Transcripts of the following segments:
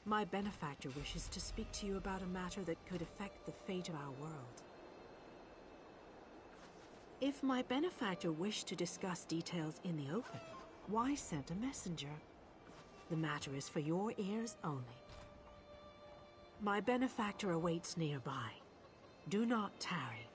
My benefactor wishes to speak to you about a matter that could affect the fate of our world. If my benefactor wished to discuss details in the open, why send a messenger? The matter is for your ears only. My benefactor awaits nearby. Do not tarry.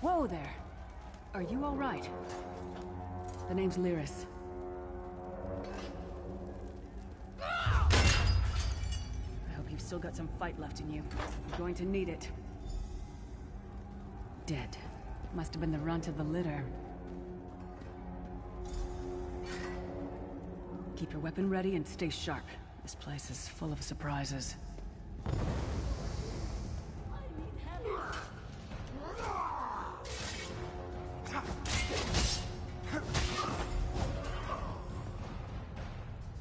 Whoa there! Are you all right? The name's Lyris. I hope you've still got some fight left in you. You're going to need it. Dead. Must have been the runt of the litter. Keep your weapon ready and stay sharp. This place is full of surprises.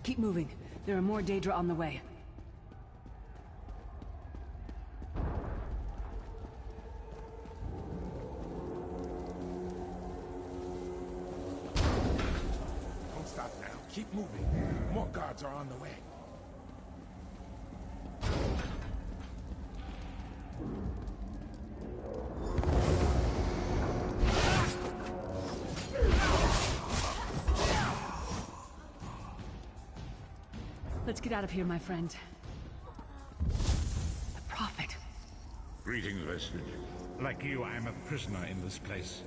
Keep moving. There are more Daedra on the way. Don't stop now. Keep moving. More guards are on the way. Let's get out of here, my friend. The Prophet. Greetings, Vestige. Like you, I am a prisoner in this place.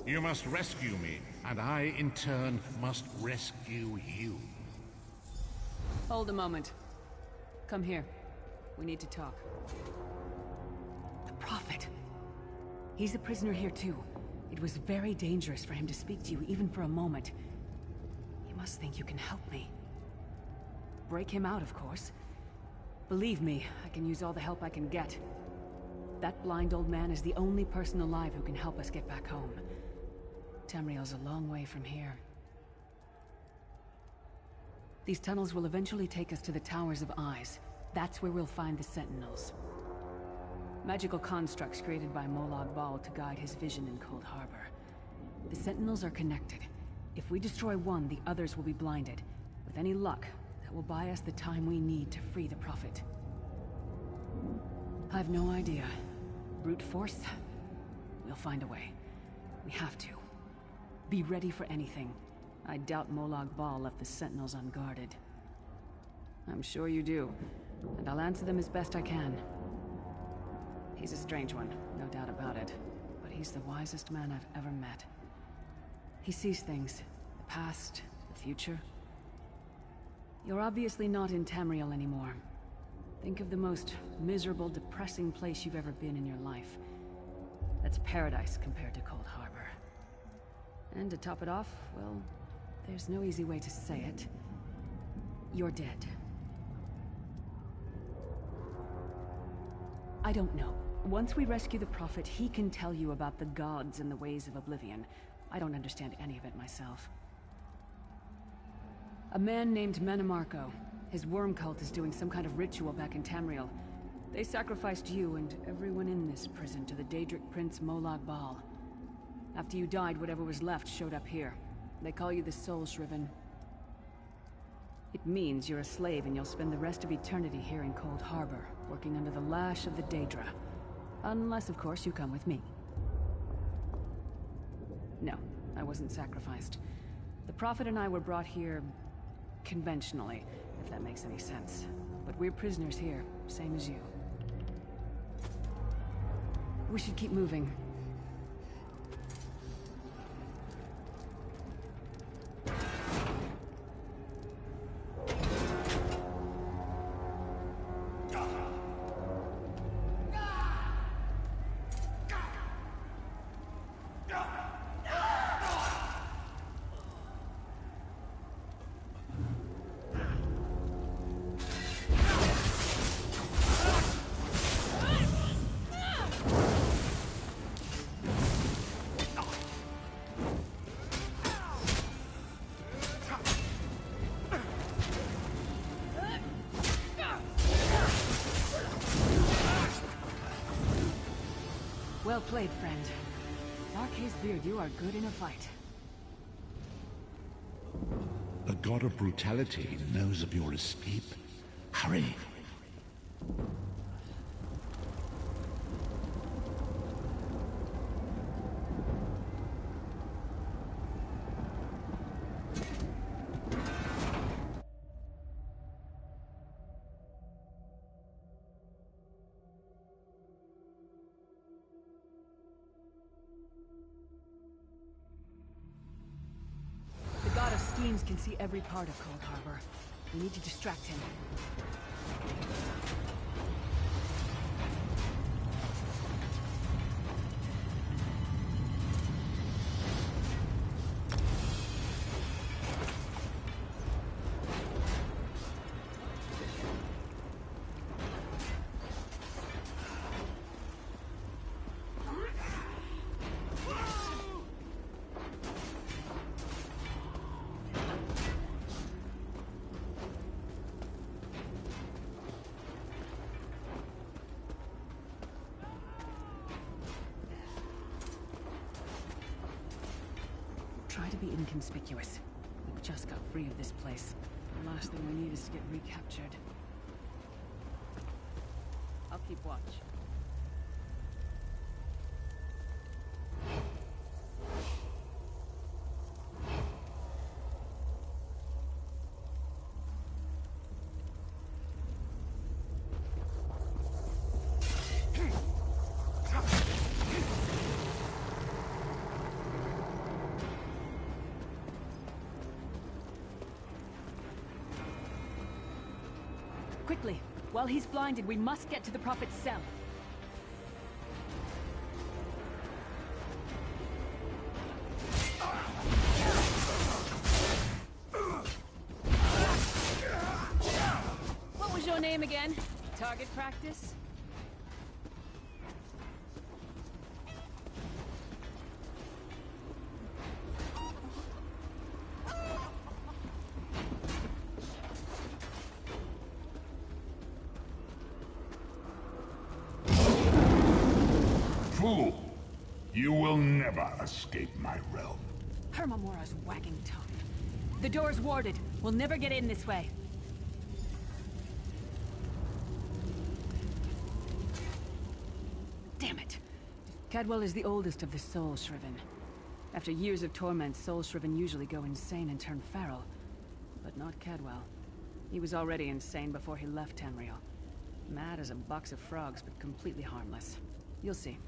You must rescue me, and I, in turn, must rescue you. Hold a moment. Come here. We need to talk. The Prophet. He's a prisoner here, too. It was very dangerous for him to speak to you, even for a moment. You must think you can help me. Break him out, of course. Believe me, I can use all the help I can get. That blind old man is the only person alive who can help us get back home. Tamriel's a long way from here. These tunnels will eventually take us to the Towers of Eyes. That's where we'll find the Sentinels. Magical constructs created by Molag Bal to guide his vision in Cold Harbor. The Sentinels are connected. If we destroy one, the others will be blinded. With any luck, that will buy us the time we need to free the Prophet. I've no idea. Brute force? We'll find a way. We have to. Be ready for anything. I doubt Molag Bal left the Sentinels unguarded. I'm sure you do, and I'll answer them as best I can. He's a strange one, no doubt about it, but he's the wisest man I've ever met. He sees things, the past, the future. You're obviously not in Tamriel anymore. Think of the most miserable, depressing place you've ever been in your life. That's paradise compared to Cold Harbor. And to top it off, well, there's no easy way to say it. You're dead. I don't know. Once we rescue the Prophet, he can tell you about the gods and the ways of Oblivion. I don't understand any of it myself. A man named Menemarco. His worm cult is doing some kind of ritual back in Tamriel. They sacrificed you and everyone in this prison to the Daedric Prince Molag Bal. After you died, whatever was left showed up here. They call you the Soul Shriven. It means you're a slave and you'll spend the rest of eternity here in Cold Harbor, working under the lash of the Daedra. Unless, of course, you come with me. No, I wasn't sacrificed. The Prophet and I were brought here conventionally, if that makes any sense. But we're prisoners here, same as you. We should keep moving. Well played, friend. Darkhaze Beard, you are good in a fight. The god of brutality knows of your escape. Hurry. Schemes can see every part of Cold Harbor. We need to distract him. Try to be inconspicuous. We just got free of this place. The last thing we need is to get recaptured. I'll keep watch. Quickly! While he's blinded, we must get to the Prophet's cell. What was your name again? Target practice? Fool! You will never escape my realm. Hermamora's wagging tongue. The door's warded. We'll never get in this way. Damn. Damn it. Cadwell is the oldest of the Soul Shriven. After years of torment, Soul Shriven usually go insane and turn feral. But not Cadwell. He was already insane before he left Tamriel. Mad as a box of frogs, but completely harmless. You'll see.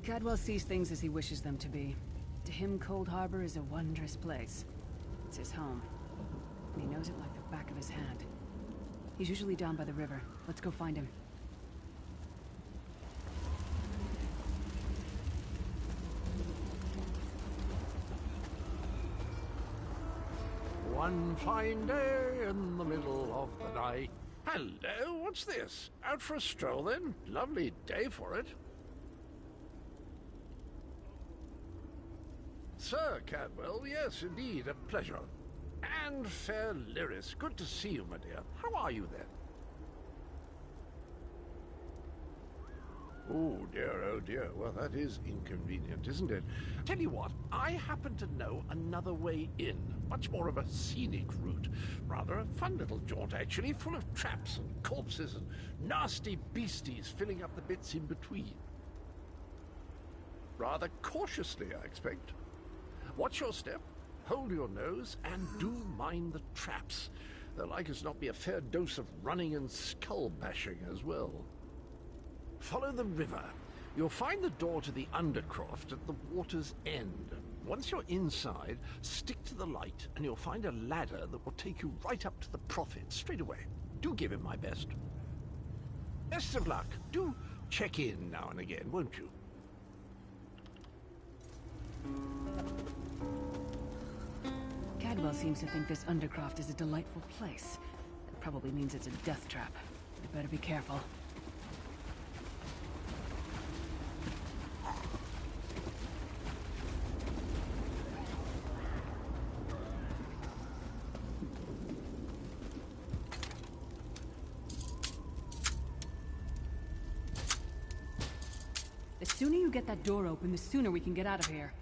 Cadwell sees things as he wishes them to be. To him, Cold Harbor is a wondrous place. It's his home. And he knows it like the back of his hand. He's usually down by the river. Let's go find him. One fine day in the middle of the night. Hello, what's this? Out for a stroll then? Lovely day for it. Sir Cadwell, yes, indeed, a pleasure. And fair Lyris, good to see you, my dear. How are you then? Oh dear, well that is inconvenient, isn't it? Tell you what, I happen to know another way in. Much more of a scenic route. Rather a fun little jaunt, actually, full of traps and corpses and nasty beasties filling up the bits in between. Rather cautiously, I expect. Watch your step, hold your nose, and do mind the traps. There'll like as not be a fair dose of running and skull bashing as well. Follow the river. You'll find the door to the Undercroft at the water's end. Once you're inside, stick to the light, and you'll find a ladder that will take you right up to the Prophet straight away. Do give him my best. Best of luck. Do check in now and again, won't you? Cadwell seems to think this Undercroft is a delightful place. That probably means it's a death trap. You better be careful. The sooner you get that door open, the sooner we can get out of here.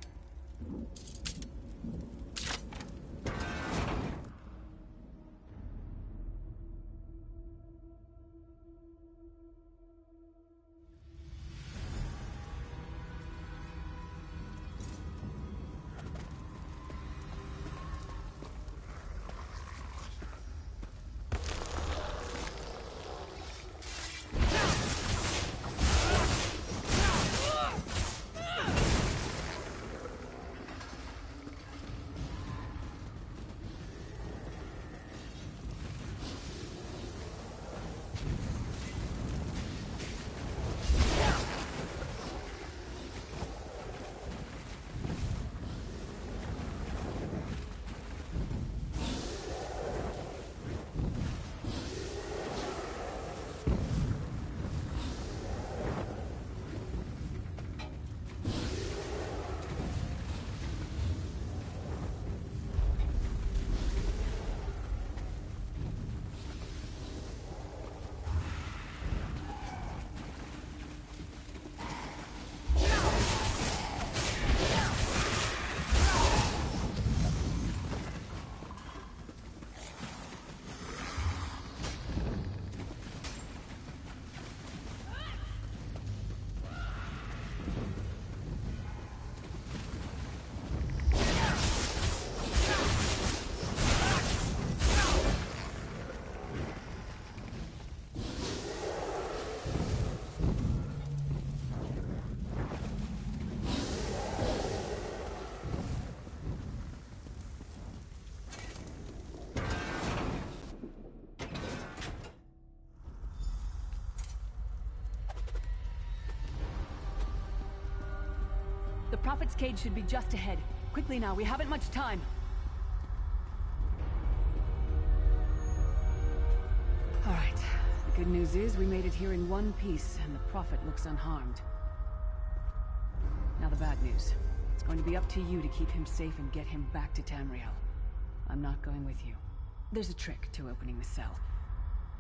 The Prophet's cage should be just ahead. Quickly now, we haven't much time. All right. The good news is we made it here in one piece, and the Prophet looks unharmed. Now the bad news. It's going to be up to you to keep him safe and get him back to Tamriel. I'm not going with you. There's a trick to opening the cell.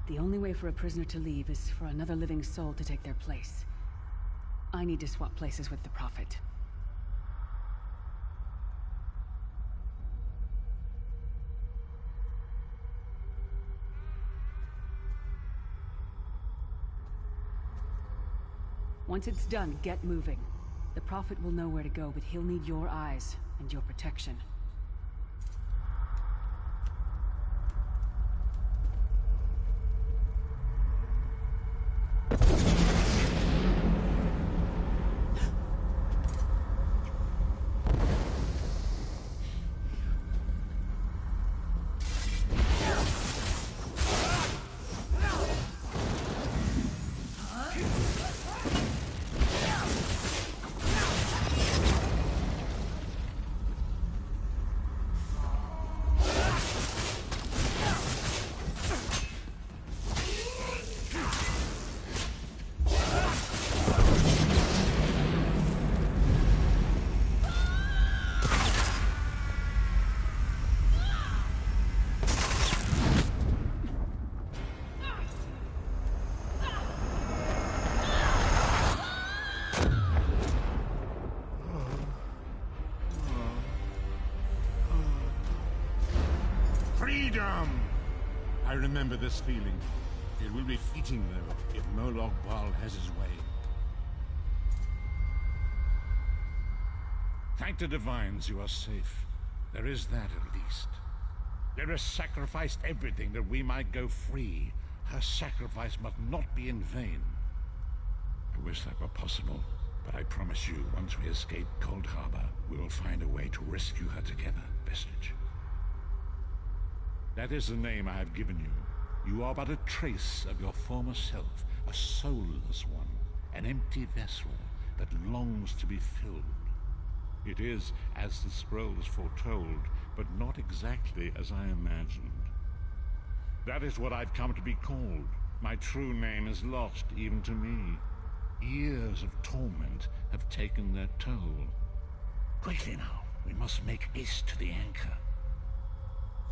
The only way for a prisoner to leave is for another living soul to take their place. I need to swap places with the Prophet. Once it's done, get moving. The Prophet will know where to go, but he'll need your eyes and your protection. Freedom! I remember this feeling. It will be fleeting, though, if Moloch Baal has his way. Thank the divines you are safe. There is that, at least. There has sacrificed everything that we might go free. Her sacrifice must not be in vain. I wish that were possible, but I promise you, once we escape Cold Harbor, we will find a way to rescue her together, Vestige. That is the name I have given you. You are but a trace of your former self, a soulless one, an empty vessel that longs to be filled. It is as the scrolls foretold, but not exactly as I imagined. That is what I've come to be called. My true name is lost even to me. Years of torment have taken their toll. Quickly now, we must make haste to the anchor.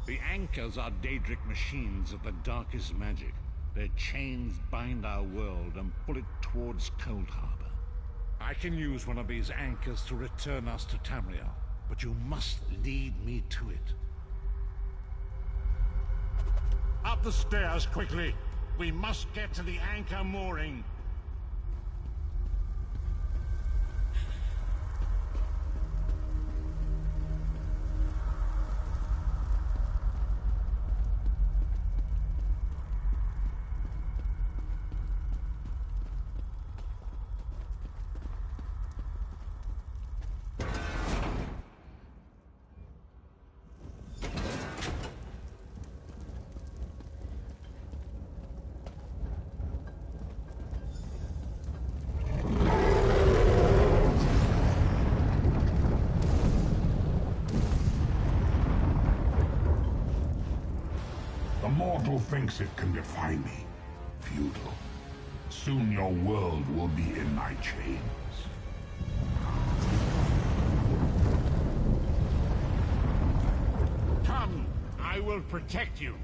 The anchors are Daedric machines of the darkest magic. Their chains bind our world and pull it towards Cold Harbor. I can use one of these anchors to return us to Tamriel, but you must lead me to it. Up the stairs, quickly! We must get to the anchor mooring. Mortal thinks it can defy me. Futile. Soon your world will be in my chains. Come, I will protect you.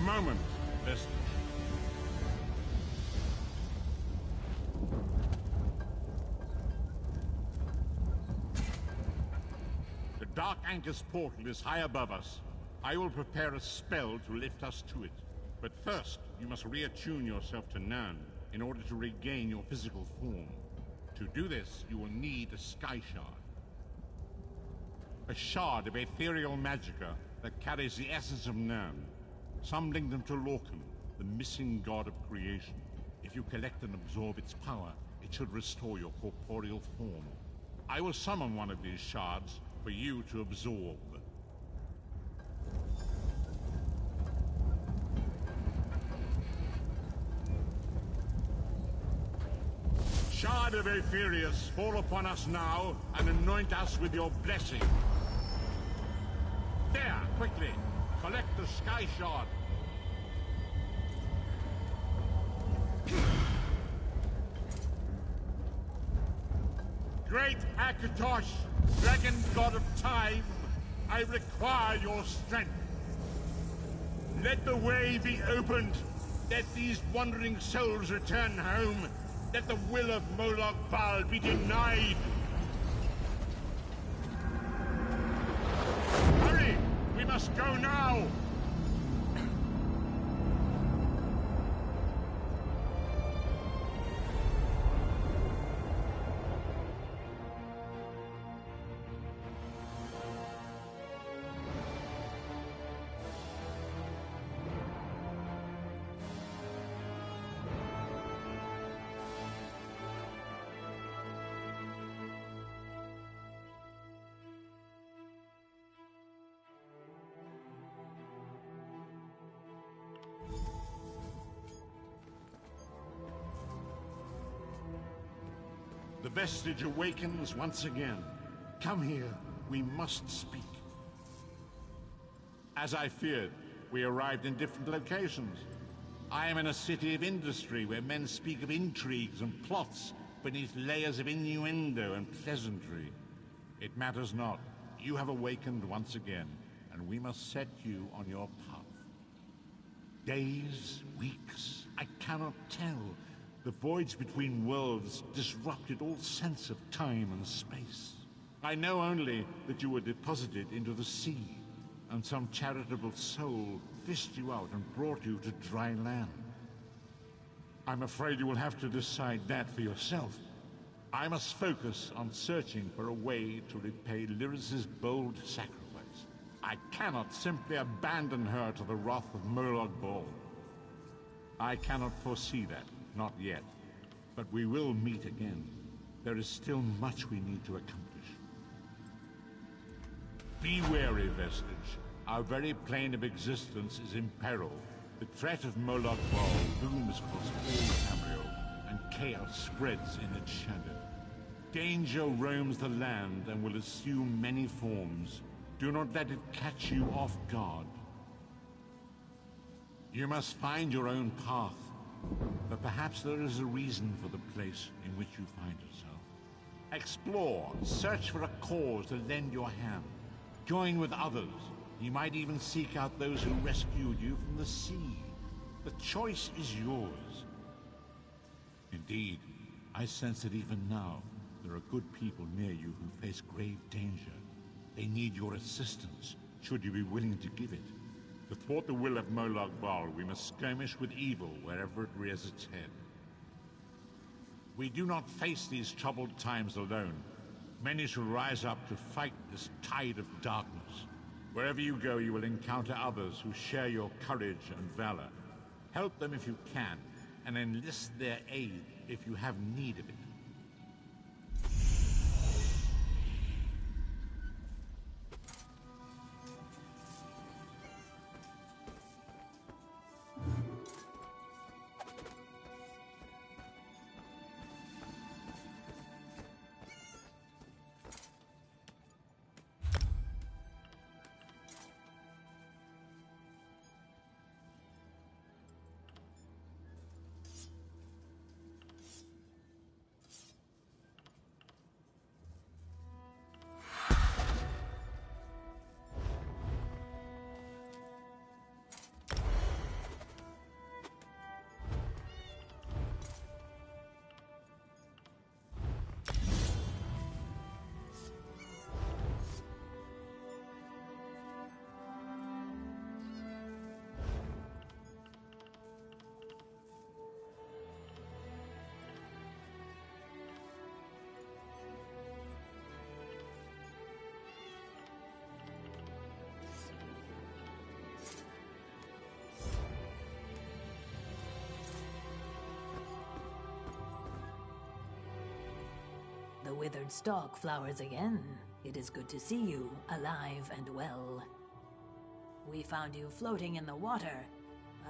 Moment, Vestige. The Dark Anchor's portal is high above us. I will prepare a spell to lift us to it. But first, you must reattune yourself to Nirn in order to regain your physical form. To do this, you will need a Sky Shard. A shard of ethereal magicka that carries the essence of Nirn. Some link them to Lorcan, the missing god of creation. If you collect and absorb its power, it should restore your corporeal form. I will summon one of these shards for you to absorb. Shard of Aetherius, fall upon us now and anoint us with your blessing. There, quickly! Collect the Sky Shard. Great Akatosh, dragon god of time, I require your strength. Let the way be opened. Let these wandering souls return home. Let the will of Moloch Baal be denied. Hurry! We must go now! The vestige awakens once again. Come here, we must speak. As I feared, we arrived in different locations. I am in a city of industry where men speak of intrigues and plots beneath layers of innuendo and pleasantry. It matters not. You have awakened once again, and we must set you on your path. Days, weeks, I cannot tell. The voids between worlds disrupted all sense of time and space. I know only that you were deposited into the sea, and some charitable soul fished you out and brought you to dry land. I'm afraid you will have to decide that for yourself. I must focus on searching for a way to repay Lyris's bold sacrifice. I cannot simply abandon her to the wrath of Moloch Baal. I cannot foresee that. Not yet. But we will meet again. There is still much we need to accomplish. Be wary, Vestige. Our very plane of existence is in peril. The threat of Moloch Baal looms across all Tamriel, and chaos spreads in its shadow. Danger roams the land and will assume many forms. Do not let it catch you off guard. You must find your own path. But perhaps there is a reason for the place in which you find yourself. Explore, search for a cause to lend your hand. Join with others. You might even seek out those who rescued you from the sea. The choice is yours. Indeed, I sense that even now, there are good people near you who face grave danger. They need your assistance, should you be willing to give it. To thwart the will of Moloch Baal, we must skirmish with evil wherever it rears its head. We do not face these troubled times alone. Many shall rise up to fight this tide of darkness. Wherever you go, you will encounter others who share your courage and valor. Help them if you can, and enlist their aid if you have need of it. The withered stalk flowers again. It is good to see you, alive and well. We found you floating in the water.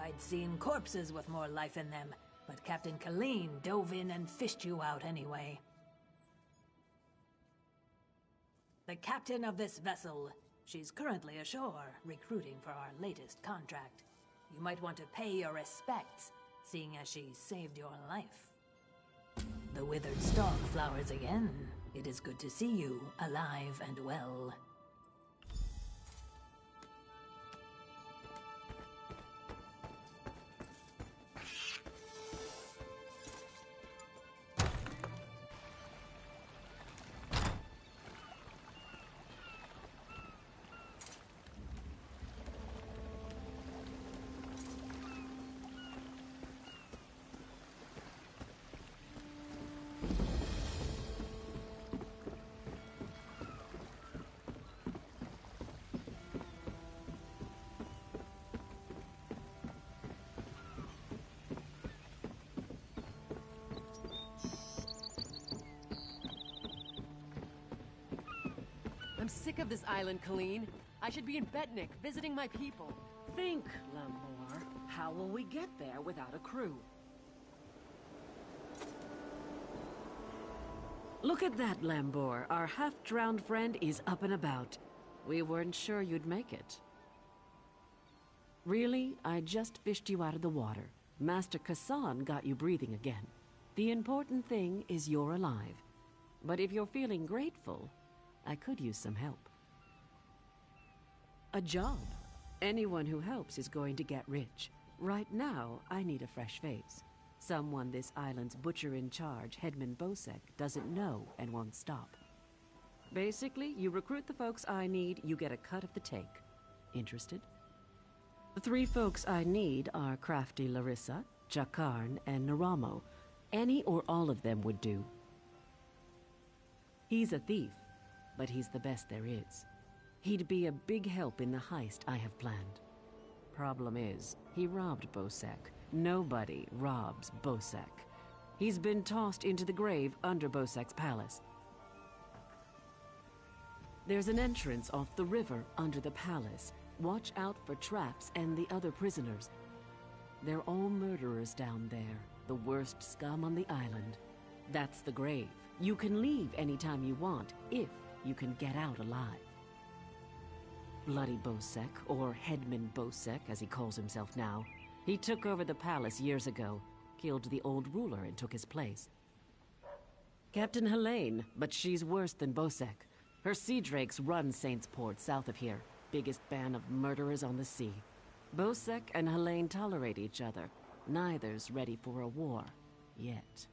I'd seen corpses with more life in them, but Captain Colleen dove in and fished you out anyway. The captain of this vessel. She's currently ashore, recruiting for our latest contract. You might want to pay your respects, seeing as she saved your life. The withered stalk flowers again. It is good to see you, alive and well. I'm sick of this island, Colleen. I should be in Betnik, visiting my people. Think, Lambor. How will we get there without a crew? Look at that, Lambor. Our half-drowned friend is up and about. We weren't sure you'd make it. Really? I just fished you out of the water. Master Kassan got you breathing again. The important thing is you're alive. But if you're feeling grateful, I could use some help. A job. Anyone who helps is going to get rich. Right now, I need a fresh face. Someone this island's butcher-in-charge, Headman Bosek, doesn't know and won't stop. Basically, you recruit the folks I need, you get a cut of the take. Interested? The 3 folks I need are Crafty Larissa, Jakarn, and Naramo. Any or all of them would do. He's a thief, but he's the best there is. He'd be a big help in the heist I have planned. Problem is, he robbed Bosek. Nobody robs Bosek. He's been tossed into the grave under Bosek's palace. There's an entrance off the river under the palace. Watch out for traps and the other prisoners. They're all murderers down there, the worst scum on the island. That's the grave. You can leave anytime you want, if you can get out alive. Bloody Bosek, or Headman Bosek as he calls himself now, he took over the palace years ago, killed the old ruler and took his place. Captain Helene, but she's worse than Bosek. Her sea drakes run Saintsport south of here, biggest band of murderers on the sea. Bosek and Helene tolerate each other. Neither's ready for a war, yet.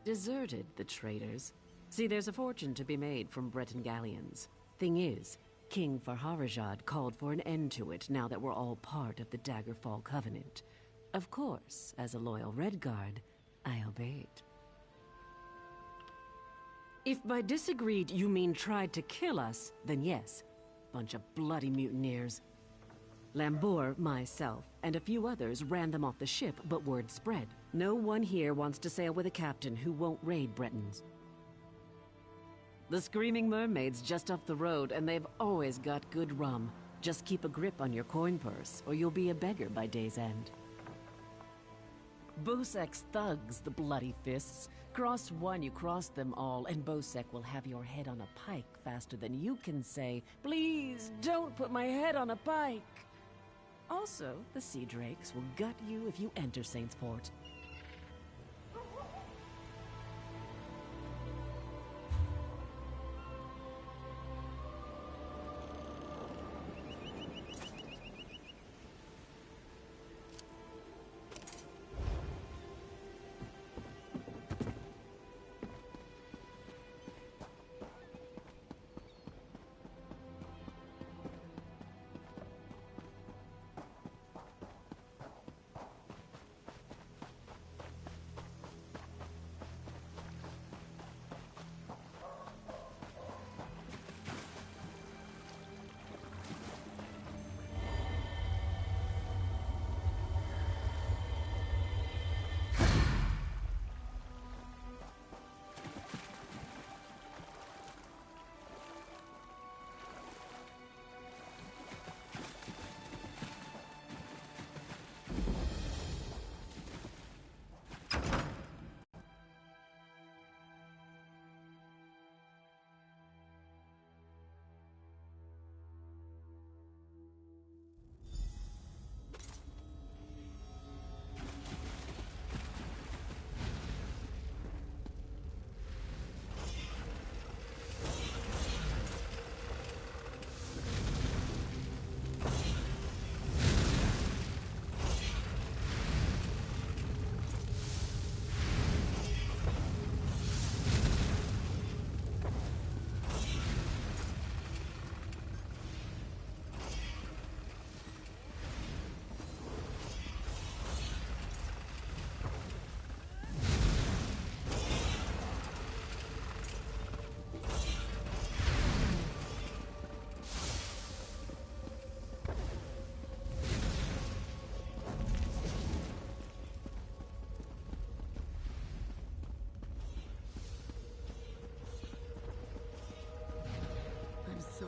Deserted, the traitors. See, there's a fortune to be made from Breton galleons. Thing is, King Farharajad called for an end to it now that we're all part of the Daggerfall Covenant. Of course, as a loyal Redguard, I obeyed. If by disagreed you mean tried to kill us, then yes. Bunch of bloody mutineers. Lambor, myself, and a few others ran them off the ship, but word spread. No one here wants to sail with a captain who won't raid Bretons. The Screaming Mermaid's just up the road, and they've always got good rum. Just keep a grip on your coin purse, or you'll be a beggar by day's end. Bosek's thugs, the bloody fists. Cross one, you cross them all, and Bosek will have your head on a pike faster than you can say, "Please, don't put my head on a pike!" Also, the Sea Drakes will gut you if you enter Saintsport.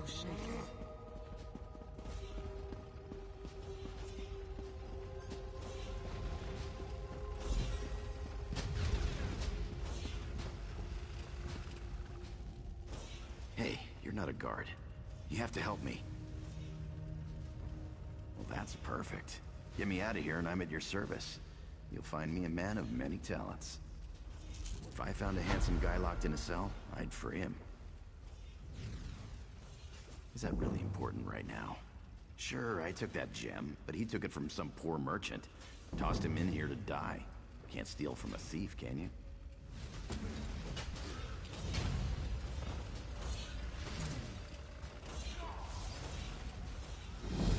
still shaking. Hey, you're not a guard. You have to help me. Well, that's perfect. Get me out of here and I'm at your service. You'll find me a man of many talents. If I found a handsome guy locked in a cell, I'd free him. Is that really important right now? Sure, I took that gem, but he took it from some poor merchant. Tossed him in here to die. Can't steal from a thief, can you?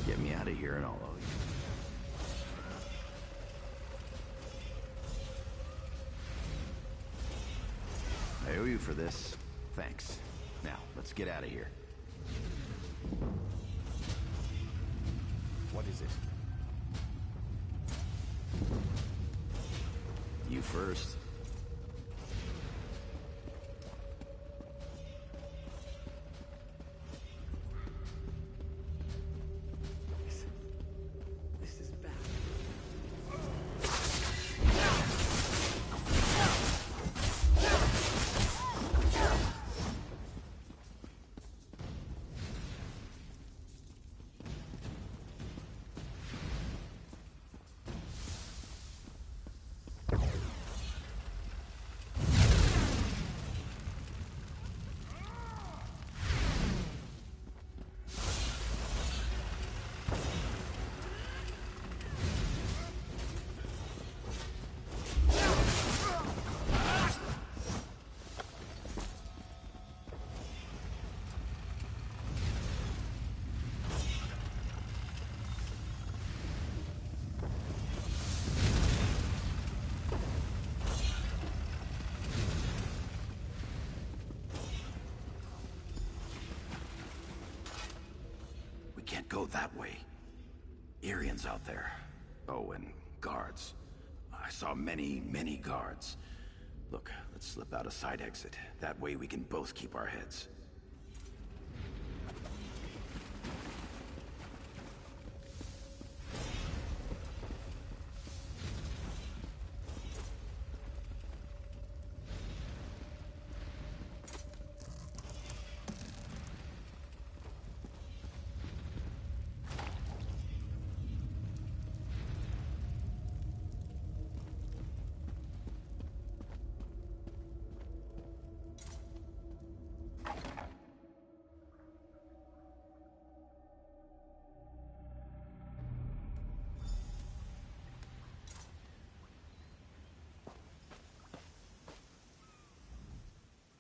Get me out of here and I'll owe you. I owe you for this. Thanks. Now, let's get out of here. What is it? You first. This is bad. Can't go that way. Arians out there. Oh, and guards. I saw many, many guards. Look, let's slip out a side exit. That way we can both keep our heads.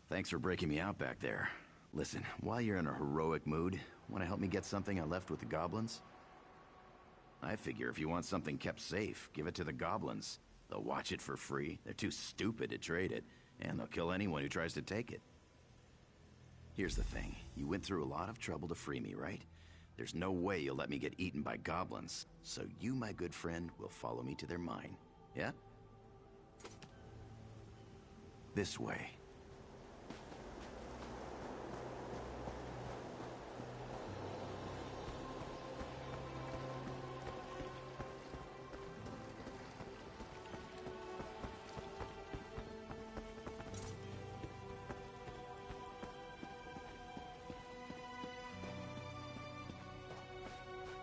Thanks for breaking me out back there. Listen, while you're in a heroic mood, want to help me get something I left with the goblins? I figure if you want something kept safe, give it to the goblins. They'll watch it for free. They're too stupid to trade it, and they'll kill anyone who tries to take it. Here's the thing. You went through a lot of trouble to free me, right? There's no way you'll let me get eaten by goblins. So you, my good friend, will follow me to their mine. Yeah? This way.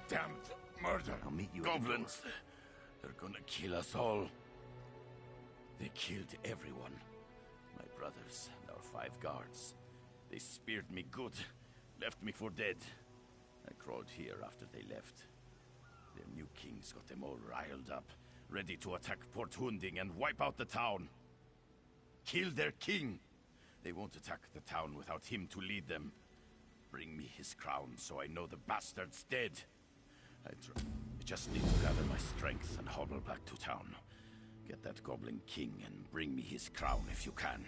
Damned murder! I'll meet you Goblins! They're gonna kill us all. They killed everyone. My brothers, and our 5 guards. They speared me good, left me for dead. I crawled here after they left. Their new kings got them all riled up, ready to attack Port Hunding and wipe out the town. Kill their king! They won't attack the town without him to lead them. Bring me his crown so I know the bastard's dead. I just need to gather my strength and hobble back to town. Get that goblin king and bring me his crown if you can.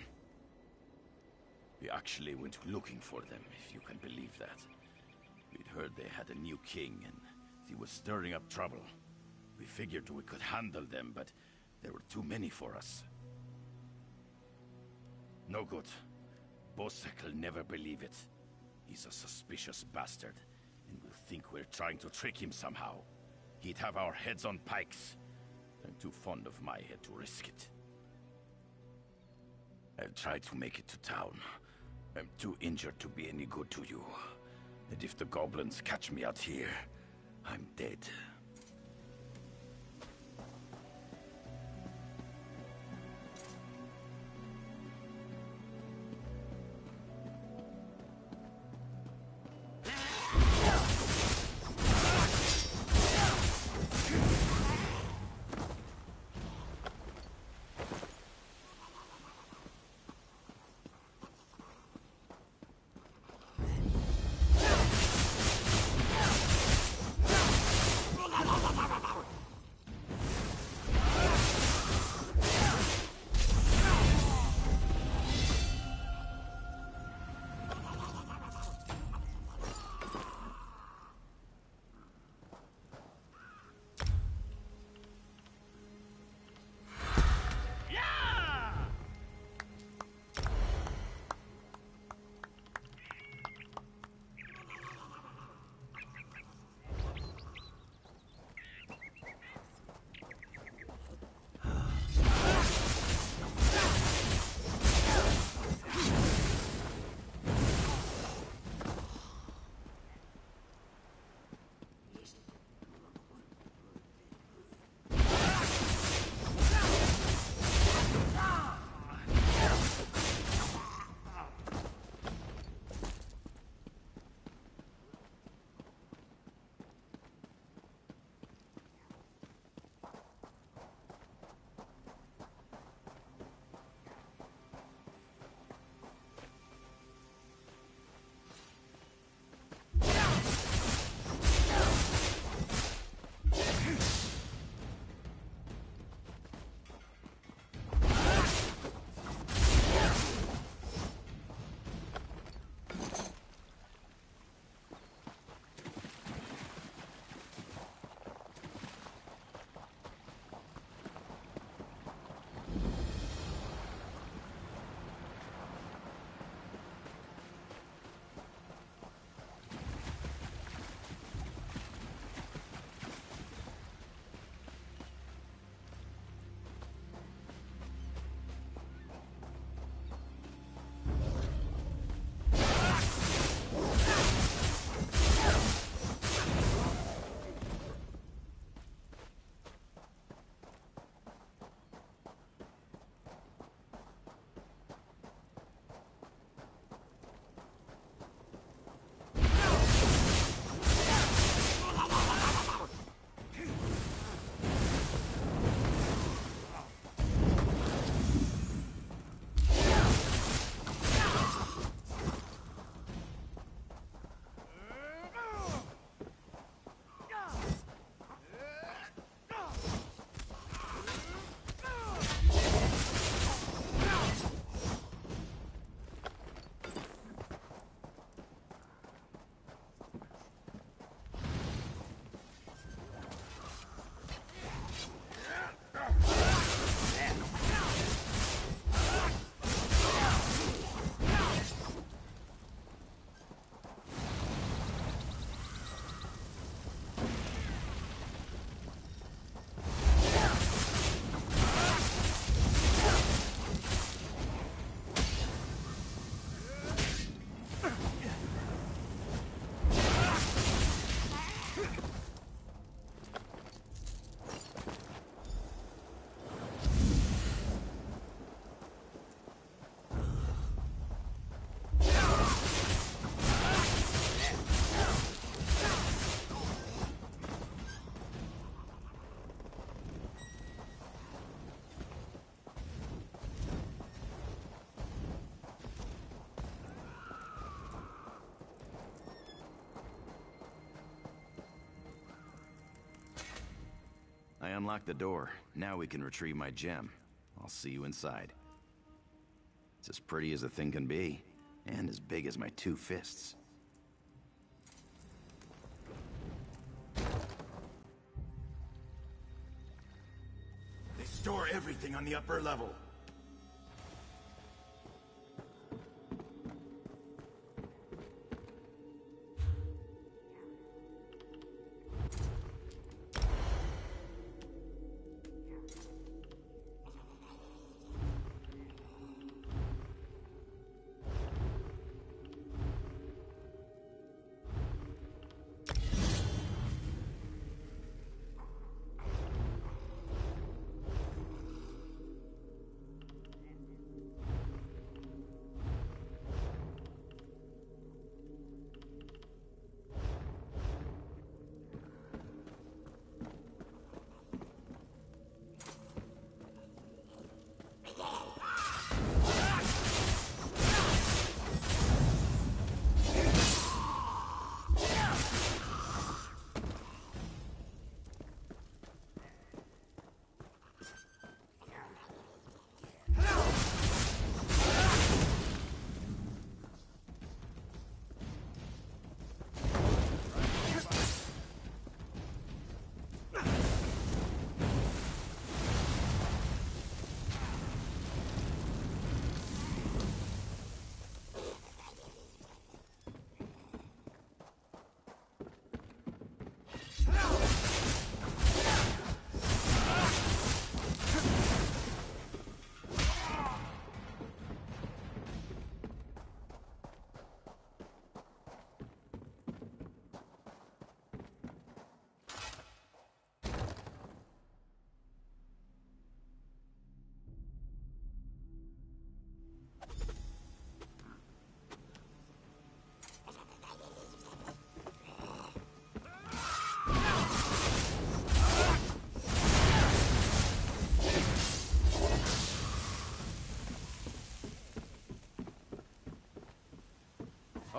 We actually went looking for them, if you can believe that. We'd heard they had a new king and he was stirring up trouble. We figured we could handle them, but there were too many for us. No good. Bosek'll never believe it. He's a suspicious bastard, and will think we're trying to trick him somehow. He'd have our heads on pikes. I'm too fond of my head to risk it. I'll try to make it to town. I'm too injured to be any good to you. And if the goblins catch me out here, I'm dead. I unlocked the door. Now we can retrieve my gem. I'll see you inside. It's as pretty as a thing can be, and as big as my 2 fists. They store everything on the upper level.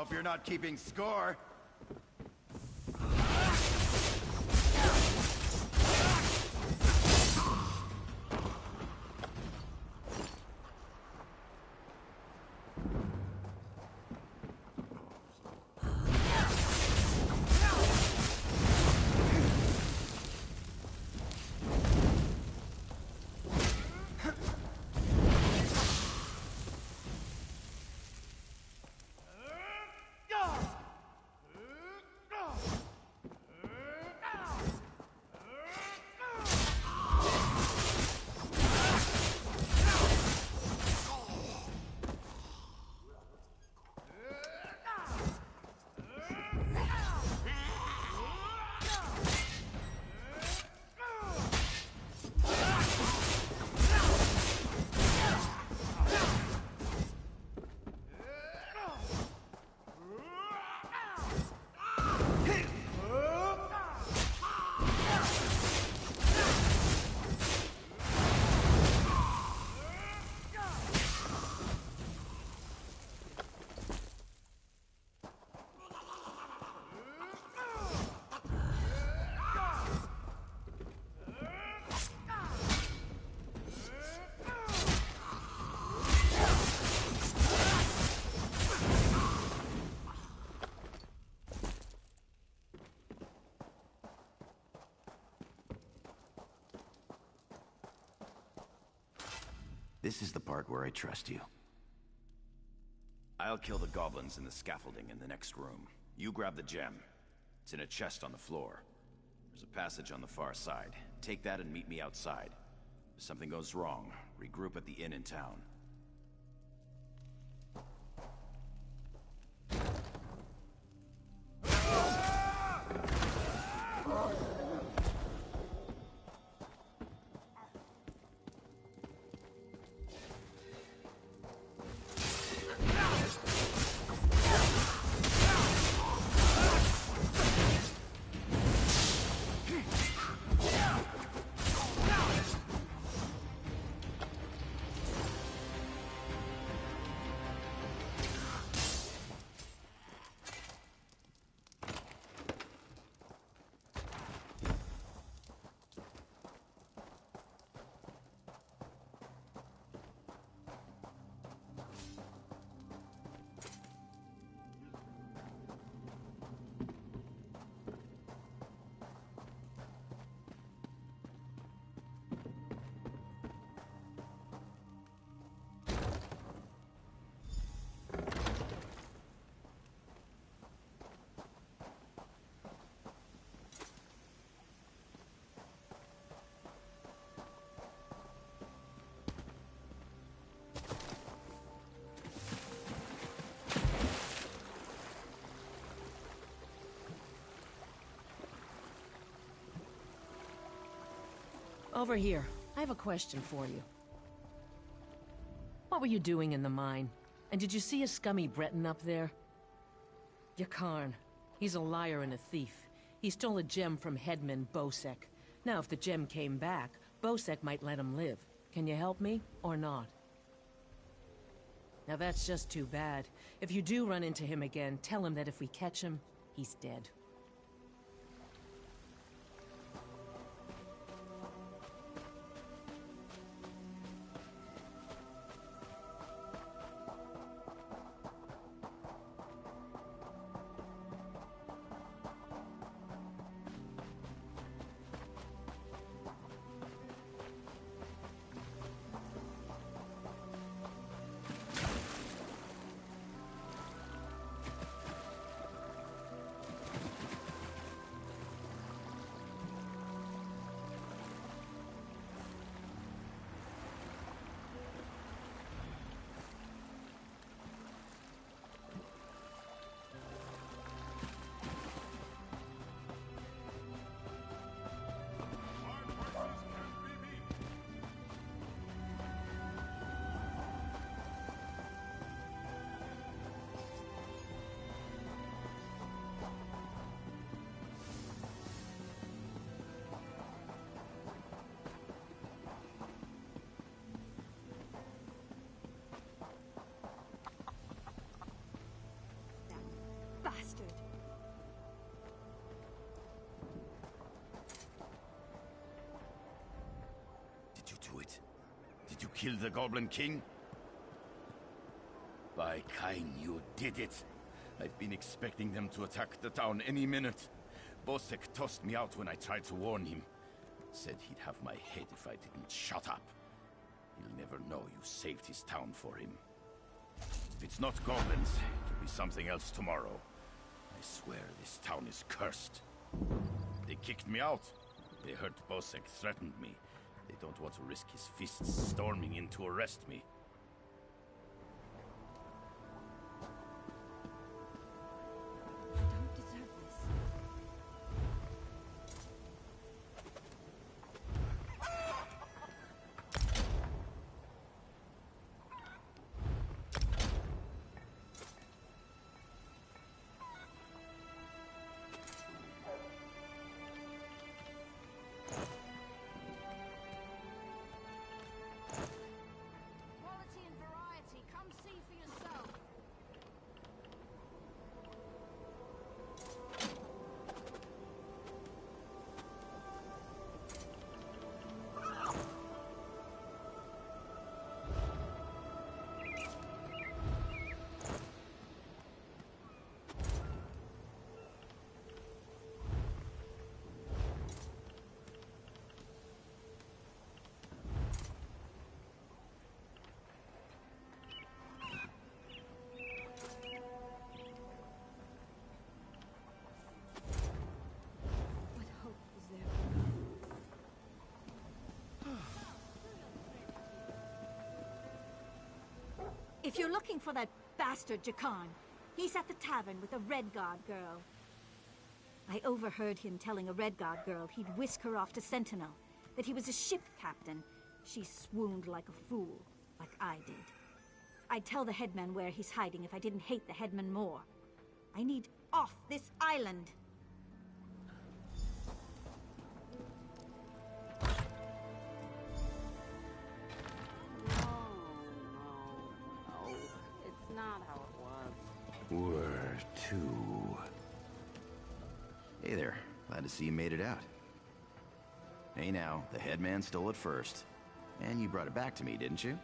Hope you're not keeping score. This is the part where I trust you. I'll kill the goblins in the scaffolding in the next room. You grab the gem. It's in a chest on the floor. There's a passage on the far side. Take that and meet me outside. If something goes wrong, regroup at the inn in town. Over here. I have a question for you. What were you doing in the mine? And did you see a scummy Breton up there? Yakarn. He's a liar and a thief. He stole a gem from headman Bosek. Now, if the gem came back, Bosek might let him live. Can you help me, or not? Now that's just too bad. If you do run into him again, tell him that if we catch him, he's dead. kill the Goblin King? By Kain, you did it. I've been expecting them to attack the town any minute. Bosek tossed me out when I tried to warn him. Said he'd have my head if I didn't shut up. He'll never know you saved his town for him. If it's not goblins, it'll be something else tomorrow. I swear this town is cursed. They kicked me out. They heard Bosek threatened me. They don't want to risk his fists storming in to arrest me. If you're looking for that bastard Jakan, he's at the tavern with a Redguard girl. I overheard him telling a Redguard girl he'd whisk her off to Sentinel, that he was a ship captain. She swooned like a fool, like I did. I'd tell the headman where he's hiding if I didn't hate the headman more. I need off this island. Where to? Hey there. Glad to see you made it out. Hey now, the headman stole it first. And you brought it back to me, didn't you?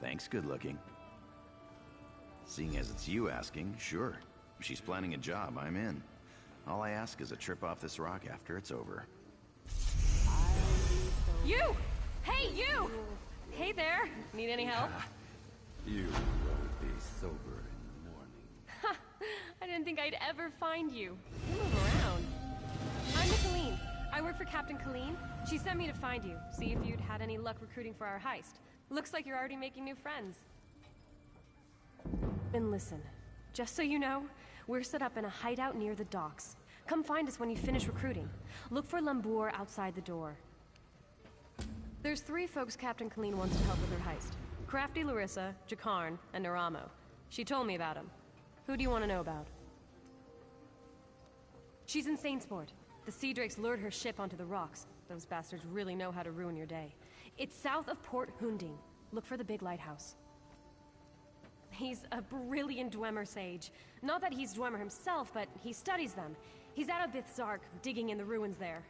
Thanks, good looking. Seeing as it's you asking, sure. If she's planning a job, I'm in. All I ask is a trip off this rock after it's over. You! Hey, you! Hey there! Need any help? You won't be sober in the morning. I didn't think I'd ever find you. You move around. I'm Nicolene. I work for Captain Colleen. She sent me to find you, see if you'd had any luck recruiting for our heist. Looks like you're already making new friends. And listen, just so you know, we're set up in a hideout near the docks. Come find us when you finish recruiting. Look for Lambour outside the door. There's 3 folks Captain Colleen wants to help with her heist. Crafty Larissa, Jakarn, and Naramo. She told me about them. Who do you want to know about? She's in Saintsport. The Sea Drakes lured her ship onto the rocks. Those bastards really know how to ruin your day. It's south of Port Hunding. Look for the big lighthouse. He's a brilliant Dwemer sage. Not that he's Dwemer himself, but he studies them. He's out of Bithzark, digging in the ruins there.